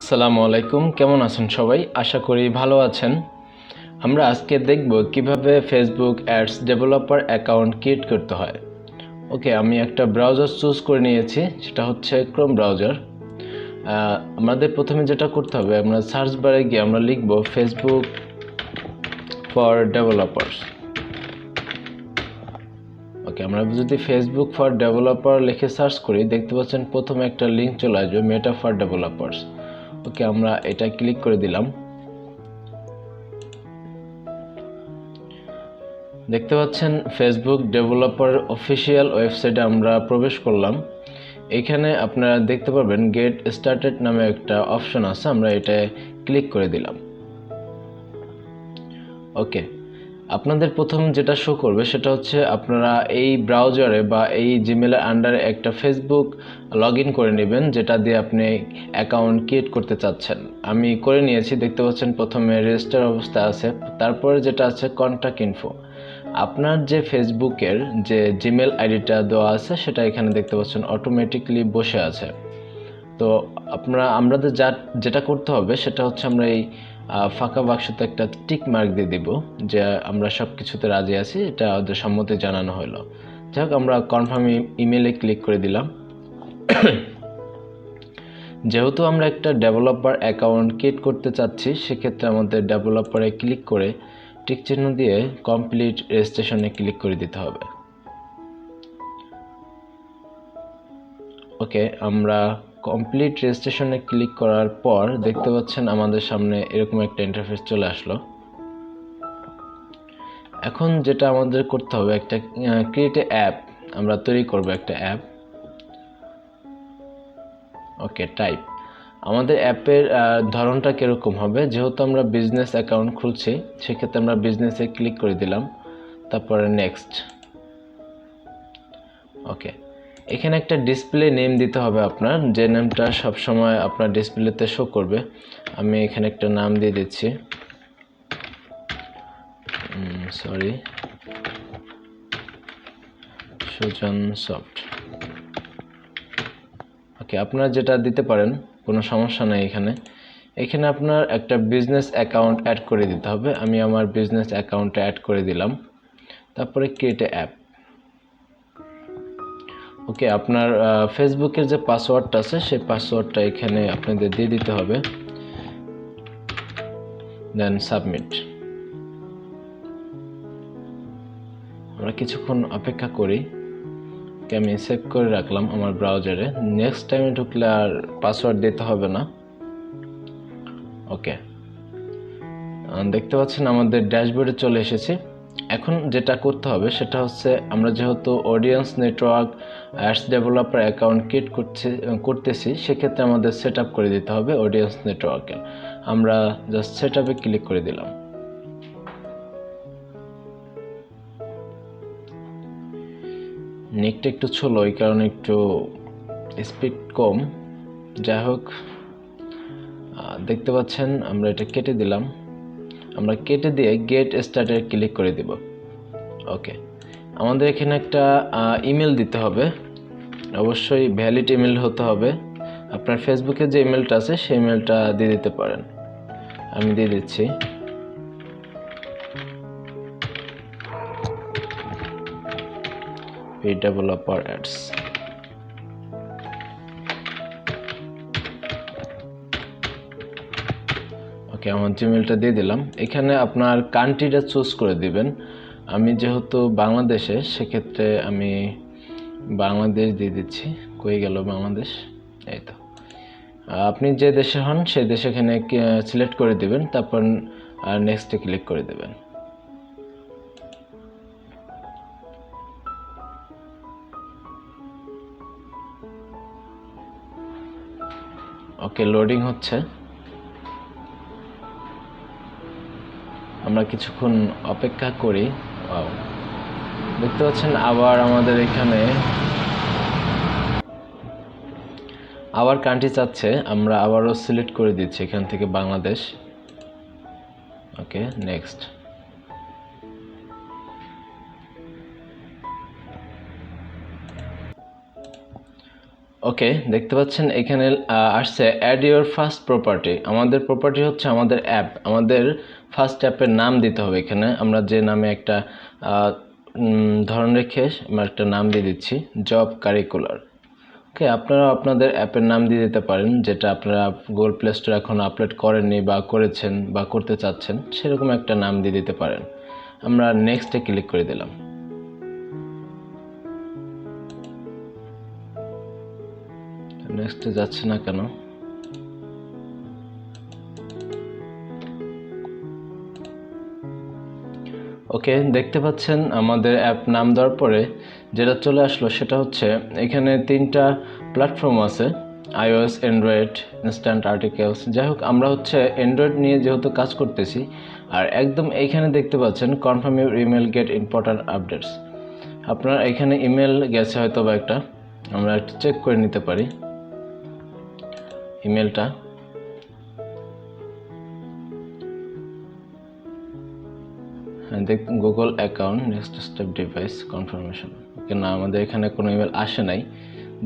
আসসালামু আলাইকুম, কেমন আছেন সবাই? আশা করি ভালো আছেন। আমরা আজকে দেখব কিভাবে Facebook ads developer account create করতে হয়। ওকে, আমি একটা ব্রাউজার চুজ করে নিয়েছি, সেটা হচ্ছে ক্রোম ব্রাউজার। আমাদের প্রথমে যেটা করতে হবে, আমরা সার্চ বারে গিয়ে আমরা লিখব ফেসবুক ফর ডেভেলপার্স। ওকে, আমরা যদি ফেসবুক ফর ডেভেলপার লিখে সার্চ করি, দেখতে পাচ্ছেন প্রথমে একটা লিঙ্ক চলে আসবে, মেটা ফর ডেভেলপার্স। ওকে, আমরা এটা ক্লিক করে দিলাম। দেখতে পাচ্ছেন ফেসবুক ডেভেলপার অফিসিয়াল ওয়েবসাইটে আমরা প্রবেশ করলাম। এখানে আপনারা দেখতে পারবেন গেট স্টার্টেড নামে একটা অপশন আছে, আমরা এটা ক্লিক করে দিলাম। ওকে, আপনাদের প্রথম যেটা শো করবে সেটা হচ্ছে আপনারা এই ব্রাউজারে বা এই জিমেলের আন্ডারে একটা ফেসবুক লগ ইন করে নেবেন, যেটা দিয়ে আপনি অ্যাকাউন্ট ক্রিয়েট করতে চাচ্ছেন। আমি করে নিয়েছি, দেখতে পাচ্ছেন প্রথমে রেজিস্টার অবস্থা আছে, তারপরে যেটা আছে কন্ট্যাক্ট ইনফো। আপনার যে ফেসবুকের যে জিমেল আইডিটা দেওয়া আছে সেটা এখানে দেখতে পাচ্ছেন অটোমেটিকলি বসে আছে। তো আমাদের যেটা করতে হবে সেটা হচ্ছে আমরা এই ফাঁকা বাক্সতে একটা টিক মার্ক দিয়ে দিব যে আমরা সব কিছুতে রাজি আছি, এটা ওদের সম্মতি জানানো হলো। যাই হোক, আমরা কনফার্ম ইমেলে ক্লিক করে দিলাম। যেহেতু আমরা একটা ডেভেলপার অ্যাকাউন্ট ক্রিয়েট করতে চাচ্ছি, সেক্ষেত্রে আমাদের ডেভেলপারে ক্লিক করে টিক চিহ্ন দিয়ে কমপ্লিট রেজিস্ট্রেশনে ক্লিক করে দিতে হবে। ওকে, আমরা কমপ্লিট রেজিস্ট্রেশনে ক্লিক করার পর দেখতে পাচ্ছেন আমাদের সামনে এরকম একটা ইন্টারফেস চলে আসলো। এখন যেটা আমাদের করতে হবে, একটা ক্রিয়েট এ অ্যাপ আমরা তৈরি করব, একটা অ্যাপ। ওকে, টাইপ আমাদের অ্যাপের ধরনটা কীরকম হবে, যেহেতু আমরা বিজনেস অ্যাকাউন্ট খুলছি সেক্ষেত্রে আমরা বিজনেসে ক্লিক করে দিলাম, তারপরে নেক্সট। ওকে, এখানে একটা ডিসপ্লে নেম দিতে হবে আপনার, যে নেমটা সবসময় আপনার ডিসপ্লেতে শো করবে। আমি এখানে একটা নাম দিয়ে দিচ্ছি, সুজন সফট। ওকে, আপনারা যেটা দিতে পারেন, কোনো সমস্যা নাই। এখানে আপনার একটা বিজনেস অ্যাকাউন্ট অ্যাড করে দিতে হবে। আমি আমার বিজনেস অ্যাকাউন্টে অ্যাড করে দিলাম, তারপরে ক্রিয়েট এ অ্যাপ। ওকে, আপনার ফেসবুকের যে পাসওয়ার্ডটা আছে সেই পাসওয়ার্ডটা এখানে আপনাদের দিয়ে দিতে হবে, দেন সাবমিট। আমরা কিছুক্ষণ অপেক্ষা করি। আমি সেভ করে রাখলাম আমার ব্রাউজারে, নেক্সট টাইমে ঢুকলে আর পাসওয়ার্ড দিতে হবে না। ওকে, দেখতে পাচ্ছেন আমাদের ড্যাশবোর্ডে চলে এসেছি। এখন যেটা করতে হবে সেটা হচ্ছে, আমরা যেহেতু audience network ads developer account create করতেছি, সেক্ষেত্রে আমাদের সেট আপ করে দিতে হবে অডিয়েন্স নেটওয়ার্কে। আমরা জাস্ট সেট আপে ক্লিক করে দিলাম। নেটটা একটু ছোলো, এই কারণে একটু স্পিড কম। যাই হোক, দেখতে পাচ্ছেন আমরা এটা কেটে দিলাম। আমরা কেটে দিয়ে গেট স্টার্টে ক্লিক করে দিব। ওকে, আমাদের এখানে একটা ইমেল দিতে হবে, অবশ্যই ভ্যালিড ইমেল হতে হবে। আপনার ফেসবুকে যে ইমেলটা আছে সেই ইমেলটা দিয়ে দিতে পারেন। আমি দিয়ে দিচ্ছি। Developer ads. ওকে, আমার জিমেলটা দিয়ে দিলাম। এখানে আপনার কান্ট্রিটা চুজ করে দিবেন। আমি যেহেতু বাংলাদেশে, সেক্ষেত্রে আমি বাংলাদেশ দিয়ে দিচ্ছি। কই গেল বাংলাদেশ? এই তো। আপনি যে দেশে হন সেই দেশে এখানে সিলেক্ট করে দিবেন, তারপর নেক্সটে ক্লিক করে দেবেন। ওকে, লোডিং হচ্ছে, আমরা কিছুক্ষণ অপেক্ষা করি। দেখতে পাচ্ছেন আবার আমাদের এখানে আবার কান্ট্রি চাচ্ছে, আমরা আবারও সিলেক্ট করে দিচ্ছি এখান থেকে বাংলাদেশ। ওকে, নেক্সট। ওকে, দেখতে পাচ্ছেন এখানে আসছে অ্যাড ইউর ফার্স্ট প্রপার্টি। আমাদের প্রপার্টি হচ্ছে আমাদের অ্যাপ, আমাদের ফার্স্ট অ্যাপের নাম দিতে হবে। এখানে আমরা যে নামে একটা ধরন রেখে আমরা একটা নাম দিয়ে দিচ্ছি জব কারিকুলার। ওকে, আপনারা আপনাদের অ্যাপের নাম দিয়ে দিতে পারেন, যেটা আপনারা গুগল প্লে স্টোরে এখন আপলোড করেননি বা করেছেন বা করতে চাচ্ছেন, সেরকম একটা নাম দিয়ে দিতে পারেন। আমরা নেক্সটে ক্লিক করে দিলাম। নেক্সটে যাচ্ছে না কেন? ওকে, দেখতে পাচ্ছেন আমাদের অ্যাপ নাম দেওয়ার পরে যেটা চলে আসলো সেটা হচ্ছে এখানে 3টা প্ল্যাটফর্ম আছে, iOS, অ্যান্ড্রয়েড, ইনস্ট্যান্ট আর্টিকেলস। যাই হোক, আমরা হচ্ছে অ্যান্ড্রয়েড নিয়ে যেহেতু কাজ করতেছি, আর একদম এইখানে দেখতে পাচ্ছেন confirm your email get important updates. আপনার এখানে ইমেল গেছে হয়তো বা একটা, আমরা একটু চেক করে নিতে পারি ইমেলটা। দেখুন Google account, next step device confirmation. Okay, না আমাদের এখানে কোনো ইমেল আসে নাই।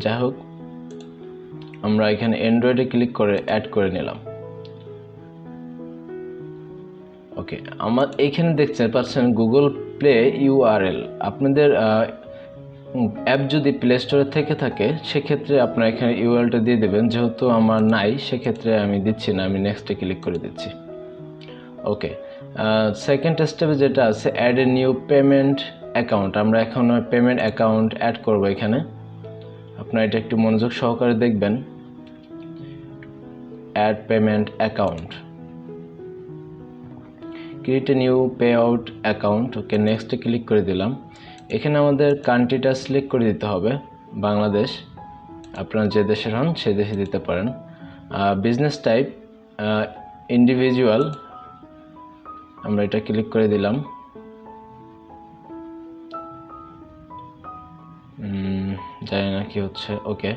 যাই হোক, আমরা এখানে অ্যান্ড্রয়েডে ক্লিক করে অ্যাড করে নিলাম। ওকে, আমার এইখানে দেখতে পাচ্ছেন গুগল প্লে ইউআরএল। আপনাদের অ্যাপ যদি প্লে স্টোরে থেকে থাকে সেক্ষেত্রে আপনারা এখানে ইউআরএলটা দিয়ে দেবেন। যেহেতু আমার নাই সেক্ষেত্রে আমি দিচ্ছি না, আমি নেক্সটে ক্লিক করে দিচ্ছি। ওকে, সেকেন্ড স্টেপে যেটা আছে add a new payment account. আমরা এখন পেমেন্ট অ্যাকাউন্ট অ্যাড করব এখানে। আপনারা এটা একটু মনোযোগ সহকারে দেখবেন। Add payment account, create a new pay out account. Okay, নেক্সটে ক্লিক করে দিলাম। এখানে আমাদের কান্ট্রিটা সিলেক্ট করে দিতে হবে, বাংলাদেশ। আপনারা যে দেশের হন সেই দেশে দিতে পারেন। বিজনেস টাইপ ইন্ডিভিজুয়াল, আমরা এটা ক্লিক করে দিলাম। জানি না কি হচ্ছে। ওকে,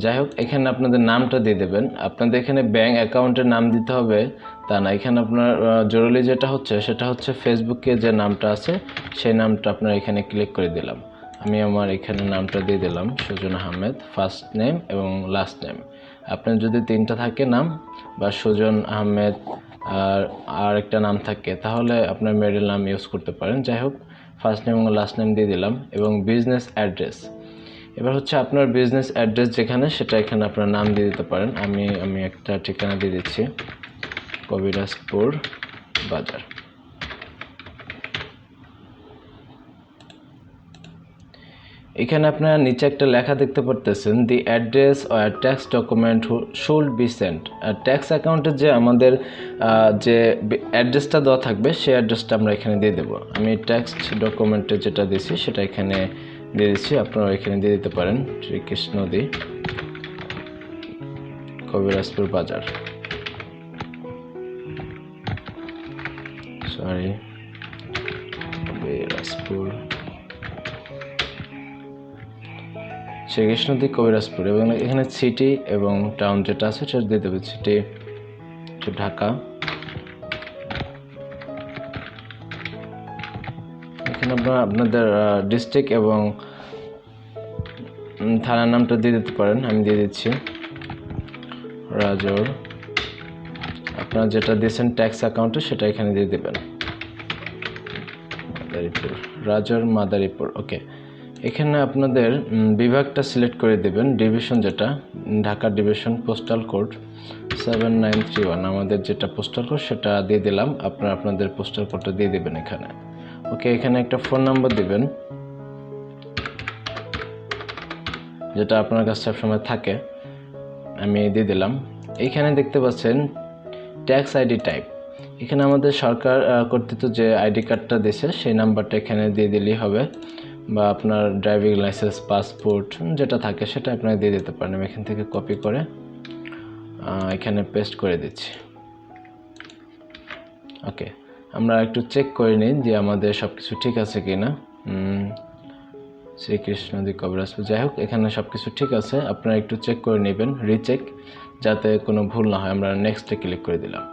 যাই হোক, এখানে আপনাদের নামটা দিয়ে দেবেন। আপনাদের এখানে ব্যাংক অ্যাকাউন্টের নাম দিতে হবে তা না, এখানে আপনার জরুরি যেটা হচ্ছে সেটা হচ্ছে ফেসবুকে যে নামটা আছে সেই নামটা আপনার এখানে ক্লিক করে দিলাম। আমি আমার এখানে নামটা দিয়ে দিলাম সুজন আহমেদ, ফার্স্ট নেম এবং লাস্ট নেম। আপনার যদি 3টা থাকে নাম বা সুজন আহমেদ আর একটা নাম থাকে তাহলে আপনার মিডল নাম ইউজ করতে পারেন। যাই হোক, ফার্স্ট নেম এবং লাস্ট নেম দিয়ে দিলাম এবং বিজনেস অ্যাড্রেস। এবার হচ্ছে আপনার বিজনেস অ্যাড্রেস যেখানে সেটা এখানে আপনার নাম দিয়ে দিতে পারেন। আমি একটা ঠিকানা দিয়ে দিচ্ছি, কবিরাজপুর বাজার। এখানে আপনারা নিচে একটা লেখা দেখতে পারতেছেন, the address or tax document should be sent. Tax অ্যাকাউন্টে যে আমাদের যে অ্যাড্রেসটা দেওয়া থাকবে সেই অ্যাড্রেসটা আমরা এখানে দিয়ে দেবো। আমি ট্যাক্স ডকুমেন্টে যেটা দিয়েছি সেটা এখানে দিয়ে দিচ্ছি, আপনারা এখানে দিয়ে দিতে পারেন শ্রীকৃষ্ণদি কবিরাজপুর বাজার। কবিরাজপুর, শ্রীকৃষ্ণদি কবিরাজপুর, এবং এখানে সিটি এবং টাউন যেটা আছে সেটা দিয়ে দেবে। সিটি ঢাকা, এখানে আপনারা আপনাদের ডিস্ট্রিক্ট এবং থানার নামটা দিয়ে দিতে পারেন। আমি দিয়ে দিচ্ছি রাজৌর। আপনারা যেটা দিয়েছেন ট্যাক্স অ্যাকাউন্টে সেটা এখানে দিয়ে দেবেন, মাদারীপুর, রাজৌর মাদারীপুর। ওকে, এখানে আপনাদের বিভাগটা সিলেক্ট করে দেবেন, ডিভিশন যেটা ঢাকা ডিভিশন, পোস্টাল কোড 7931। আমাদের যেটা পোস্টাল কোড সেটা দিয়ে দিলাম, আপনারা আপনাদের পোস্টাল কোডটা দিয়ে দেবেন এখানে। ওকে, এখানে একটা ফোন নাম্বার দিবেন যেটা আপনার কাছে সবসময় থাকে, আমি দিয়ে দিলাম। এইখানে দেখতে পাচ্ছেন ট্যাক্স আইডি টাইপ। এখানে আমাদের সরকার কর্তৃক যে আইডি কার্ডটা দিয়েছে সেই নাম্বারটা এখানে দিয়ে দিলেই হবে, বা আপনার ড্রাইভিং লাইসেন্স, পাসপোর্ট যেটা থাকে সেটা আপনারা দিয়ে দিতে পারেন। আমি এখান থেকে কপি করে এখানে পেস্ট করে দিচ্ছি। ওকে, আমরা একটু চেক করে নিই যে আমাদের সব কিছু ঠিক আছে কি না। শ্রীকৃষ্ণদি কবিরাজপুর, যাই হোক, এখানে সব কিছু ঠিক আছে। আপনারা একটু চেক করে নেবেন, রিচেক, যাতে কোনো ভুল না হয়। আমরা নেক্সটে ক্লিক করে দিলাম।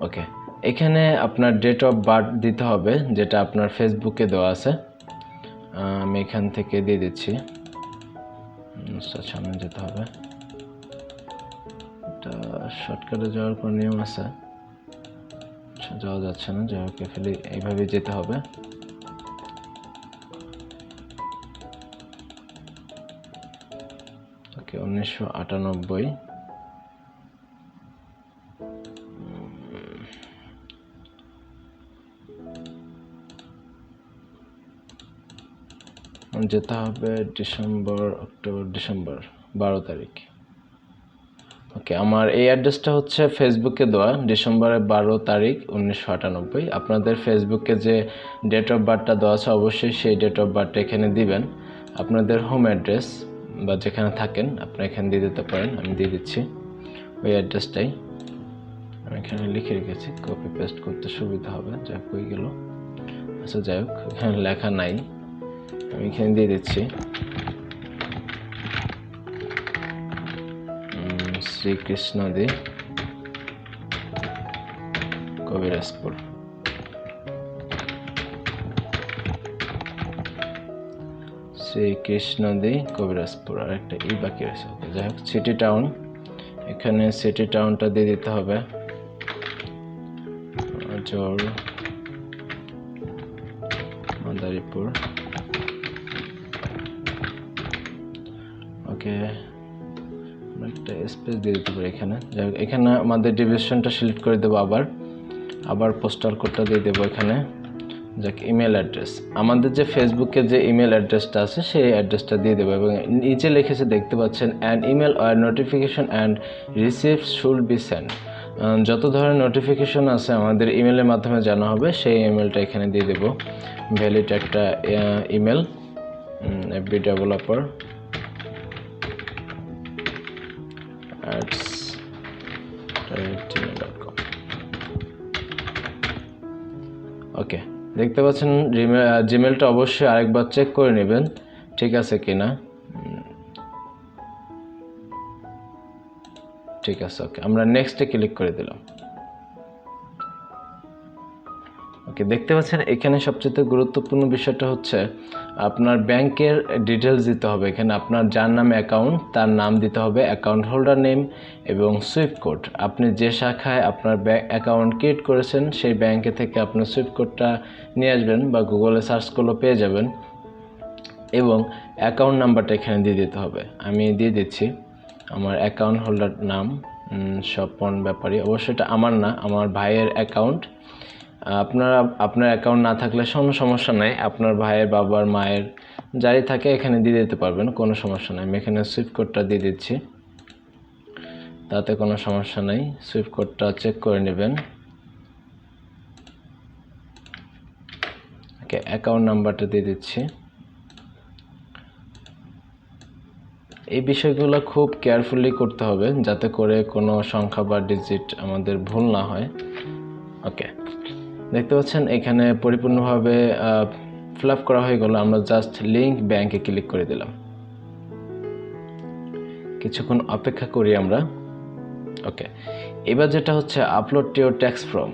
ওকে, এখানে আপনার ডেট অফ বার্থ দিতে হবে যেটা আপনার ফেসবুকে দেওয়া আছে। আমি এখান থেকে দিয়ে দিচ্ছি। সামনে যেতে হবে, এটা শর্টকাটে যাওয়ার কোনো নিয়ম আছে, যাওয়া যাচ্ছে না, যাই হোক ফেলে এইভাবে যেতে হবে। ওকে 1998 যেতে হবে ডিসেম্বর 12 তারিখ। ওকে, আমার এই অ্যাড্রেসটা হচ্ছে ফেসবুকে দেওয়া, ডিসেম্বরের 12 তারিখ 1998। আপনাদের ফেসবুকে যে ডেট অফ বার্থটা দেওয়া আছে অবশ্যই সেই ডেট অফ বার্থটা এখানে দিবেন। আপনাদের হোম অ্যাড্রেস বা যেখানে থাকেন আপনি এখানে দিয়ে দিতে পারেন, আমি দিয়ে দিচ্ছি ওই অ্যাড্রেসটাই। আমি এখানে লিখে রেখেছি, কপি পেস্ট করতে সুবিধা হবে। যাই হোক হয়ে গেল, আচ্ছা যাই হোক এখানে লেখা নাই, আমি এখানে দিয়ে দিচ্ছি শ্রীকৃষ্ণদী কবিরাজপুর। শ্রীকৃষ্ণদী কবিরাজপুর, আর একটা ই বাকি আছে। যাই হোক সিটি টাউন, এখানে সিটি টাউনটা দিয়ে দিতে হবে মাদারীপুর। ওকে, একটা স্পেস দিয়ে দিতে পারি এখানে। যাই হোক এখানে আমাদের ডিভিশনটা সিলেক্ট করে দেবো, আবার পোস্টাল কোডটা দিয়ে দেবো এখানে। যাক ইমেল অ্যাড্রেস, আমাদের যে ফেসবুকে যে ইমেল অ্যাড্রেসটা আছে সেই অ্যাড্রেসটা দিয়ে দেবো, এবং নিচে লিখেছে দেখতে পাচ্ছেন অ্যান্ড ইমেল আর notification and receives should be send. যত ধরনের নোটিফিকেশন আছে আমাদের ইমেলের মাধ্যমে জানা হবে, সেই ইমেলটা এখানে দিয়ে দেবো। ভ্যালিড একটা ইমেল, FB Developer @gmail.com। ওকে, দেখতে পাচ্ছেন জিমেলটা অবশ্যই আরেকবার চেক করে নেবেন ঠিক আছে কিনা। ঠিক আছে, ওকে আমরা নেক্সটে ক্লিক করে দিলাম। ওকে, দেখতে পাচ্ছেন এখানে সবচেয়ে গুরুত্বপূর্ণ বিষয়টা হচ্ছে আপনার ব্যাংকের ডিটেলস দিতে হবে। এখানে আপনার যার নামে অ্যাকাউন্ট তার নাম দিতে হবে, অ্যাকাউন্ট হোল্ডার নেম এবং সুইফট কোড। আপনি যে শাখায় আপনার অ্যাকাউন্ট ক্রিয়েট করেছেন সেই ব্যাংকে থেকে আপনার সুইফট কোডটা নিয়ে আসবেন বা গুগলে সার্চ করলেও পেয়ে যাবেন, এবং অ্যাকাউন্ট নাম্বারটা এখানে দিয়ে দিতে হবে। আমি দিয়ে দিচ্ছি আমার অ্যাকাউন্ট হোল্ডার নাম স্বপন ব্যাপারী। অবশ্যই এটা আমার না, আমার ভাইয়ের অ্যাকাউন্ট। আপনার অ্যাকাউন্ট না থাকলে কোনো সমস্যা নাই, আপনার ভাইয়ের বাবার মায়ের যারই থাকে এখানে দিয়ে দিতে পারবেন, কোনো সমস্যা নাই। আমি এখানে সুইফট কোডটা দিয়ে দিচ্ছি, তাতে কোনো সমস্যা নাই। সুইফট কোডটা চেক করে নেবেন। ওকে, অ্যাকাউন্ট নাম্বারটা দিয়ে দিচ্ছি। এই বিষয়গুলো খুব কেয়ারফুলি করতে হবে যাতে করে কোনো সংখ্যা বা ডিজিট আমাদের ভুল না হয়। ওকে, দেখতে পাচ্ছেন এখানে পরিপূর্ণভাবে ফিল আপ করা হয়ে গেল। আমরা জাস্ট লিঙ্ক ব্যাংকে ক্লিক করে দিলাম, কিছুক্ষণ অপেক্ষা করি আমরা। ওকে, এবার যেটা হচ্ছে upload to your tax form.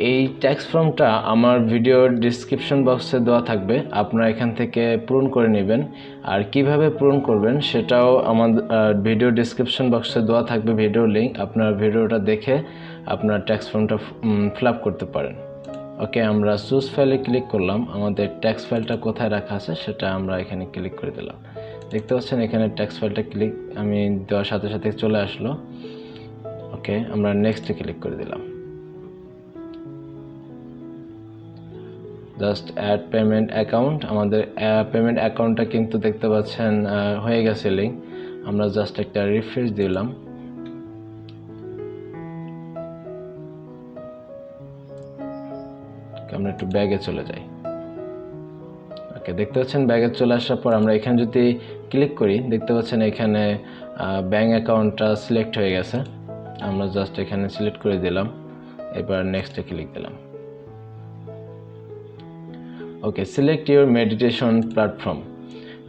এই ট্যাক্স ফর্মটা আমার ভিডিওর ডিসক্রিপশন বক্সে দেওয়া থাকবে, আপনারা এখান থেকে পূরণ করে নেবেন। আর কিভাবে পূরণ করবেন সেটাও আমার ভিডিও ডিসক্রিপশন বক্সে দেওয়া থাকবে ভিডিও লিঙ্ক, আপনার ভিডিওটা দেখে আপনার ট্যাক্স ফর্মটা ফিল আপ করতে পারেন। ওকে, আমরা চুজ ফাইলে ক্লিক করলাম, আমাদের ট্যাক্স ফাইলটা কোথায় রাখা আছে সেটা আমরা এখানে ক্লিক করে দিলাম। দেখতে পাচ্ছেন এখানে ট্যাক্স ফাইলটা আমি দেওয়ার সাথে সাথে চলে আসলো। ওকে, আমরা নেক্সটে ক্লিক করে দিলাম। জাস্ট অ্যাড পেমেন্ট অ্যাকাউন্ট, আমাদের পেমেন্ট অ্যাকাউন্টটা কিন্তু দেখতে পাচ্ছেন হয়ে গেছে লিঙ্ক। আমরা জাস্ট একটা রিফ্রেশ দিলাম। আমরা একটু ব্যাগে চলে যাই। ওকে, দেখতে পাচ্ছেন ব্যাগে চলে আসার পর আমরা এখানে যদি ক্লিক করি দেখতে পাচ্ছেন এখানে ব্যাঙ্ক অ্যাকাউন্টটা সিলেক্ট হয়ে গেছে। আমরা জাস্ট এখানে সিলেক্ট করে দিলাম, এবার নেক্সটে ক্লিক দিলাম। ওকে, সিলেক্ট ইউর মেডিটেশন প্ল্যাটফর্ম।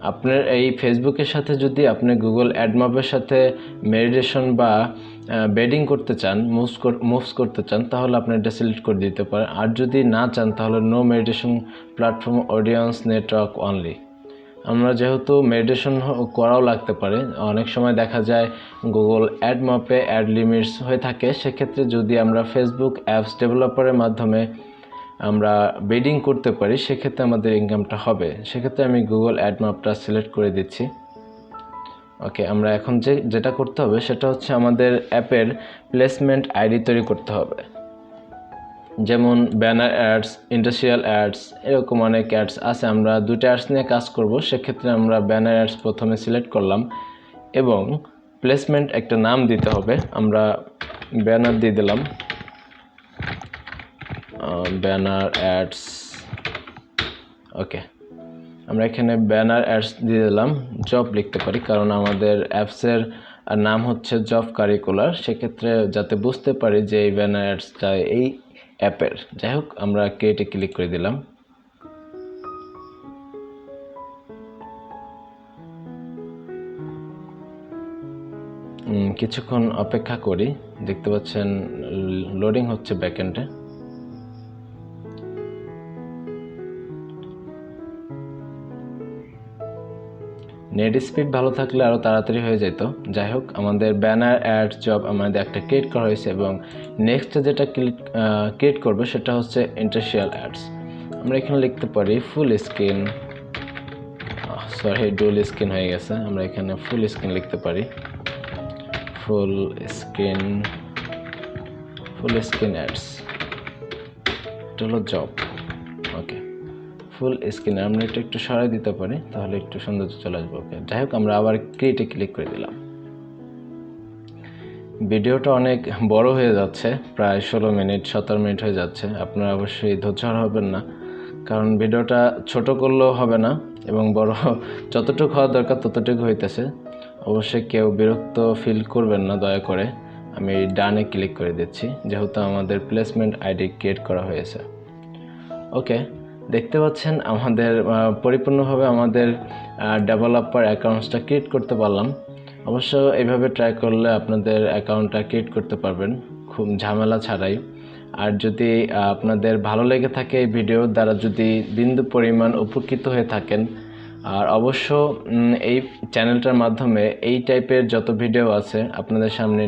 আপনার এই ফেসবুকের সাথে যদি আপনি গুগল অ্যাডমপের সাথে মেডিটেশন বা বেডিং করতে চান, মুভস করতে চান, তাহলে আপনি এটা সিলেক্ট করে দিতে পারেন। আর যদি না চান তাহলে no meditation platform audience network only. আমরা যেহেতু মেডিটেশন করাও লাগতে পারে, অনেক সময় দেখা যায় গুগল অ্যাডমপে অ্যাড লিমিটস হয়ে থাকে, সেক্ষেত্রে যদি আমরা ফেসবুক অ্যাপস ডেভেলপারের মাধ্যমে আমরা বেডিং করতে পারি, সেক্ষেত্রে আমাদের ইনকামটা হবে। সেক্ষেত্রে আমি গুগল অ্যাডমপটা সিলেক্ট করে দিচ্ছি। ওকে, আমরা এখন যেটা করতে হবে সেটা হচ্ছে আমাদের অ্যাপের প্লেসমেন্ট আইডি তৈরি করতে হবে। যেমন ব্যানার অ্যাডস, ইন্ডাস্ট্রিয়াল অ্যাডস, এরকম অনেক অ্যাডস আছে। আমরা দুটো অ্যাডস নিয়ে কাজ করব, সেক্ষেত্রে আমরা ব্যানার অ্যাডস প্রথমে সিলেক্ট করলাম এবং প্লেসমেন্ট একটা নাম দিতে হবে। আমরা ব্যানার দিয়ে দিলাম, ব্যানার অ্যাডস। ওকে, আমরা এখানে ব্যানার অ্যাডস দিয়ে দিলাম। জব লিখতে পারি কারণ আমাদের অ্যাপসের নাম হচ্ছে জব কারিকুলার, সেক্ষেত্রে যাতে বুঝতে পারি যে এই ব্যানার অ্যাডসটা এই অ্যাপের। যাই হোক, আমরা ক্রিয়েটে ক্লিক করে দিলাম। কিছুক্ষণ অপেক্ষা করি। দেখতে পাচ্ছেন লোডিং হচ্ছে ব্যাকএন্ডে। নেট স্পিড ভালো থাকলে আরও তাড়াতাড়ি হয়ে যেত। যাই হোক, আমাদের ব্যানার অ্যাড জব আমাদের একটা ক্রিয়েট করা হয়েছে এবং নেক্সট যেটা ক্রিয়েট করবে সেটা হচ্ছে ইন্ডাস্ট্রিয়াল অ্যাডস। আমরা এখানে লিখতে পারি ফুল স্ক্রিন, সরি ডুল স্ক্রিন হয়ে গেছে। আমরা এখানে ফুল স্ক্রিন লিখতে পারি, ফুল স্ক্রিন অ্যাডস, এটা হলো জব। ওকে, ফুল স্ক্রিন আমরা এটা একটু সরাই দিতে পারি, তাহলে একটু সৌন্দর্য চলে আসবে। ওকে, যাই হোক, আমরা আবার ক্রিয়েটে ক্লিক করে দিলাম। ভিডিওটা অনেক বড় হয়ে যাচ্ছে, প্রায় 16 মিনিট 17 মিনিট হয়ে যাচ্ছে। আপনারা অবশ্যই ধৈর্য হারাবেন না, কারণ ভিডিওটা ছোট করলেও হবে না এবং বড় যতটুকু হওয়া দরকার ততটুকু হইতেছে। অবশ্যই কেউ বিরক্ত ফিল করবেন না দয়া করে। আমি ডানে ক্লিক করে দিচ্ছি, যেহেতু আমাদের প্লেসমেন্ট আইডি ক্রিয়েট করা হয়েছে। ওকে, দেখতে পাচ্ছেন আমাদের পরিপূর্ণভাবে আমাদের ডেভেলপার অ্যাকাউন্টসটা ক্রিয়েট করতে পারলাম। অবশ্য এইভাবে ট্রাই করলে আপনাদের অ্যাকাউন্টটা ক্রিয়েট করতে পারবেন খুব ঝামেলা ছাড়াই। আর যদি আপনাদের ভালো লেগে থাকে এই ভিডিও দ্বারা, যদি বিন্দু পরিমাণ উপকৃত হয়ে থাকেন, আর অবশ্য এই চ্যানেলটার মাধ্যমে এই টাইপের যত ভিডিও আছে আপনাদের সামনে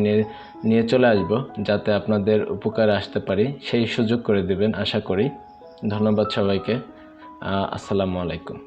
নিয়ে চলে আসব, যাতে আপনাদের উপকারে আসতে পারি সেই সুযোগ করে দিবেন আশা করি। ধন্যবাদ সবাইকে। আসসালামু আলাইকুম।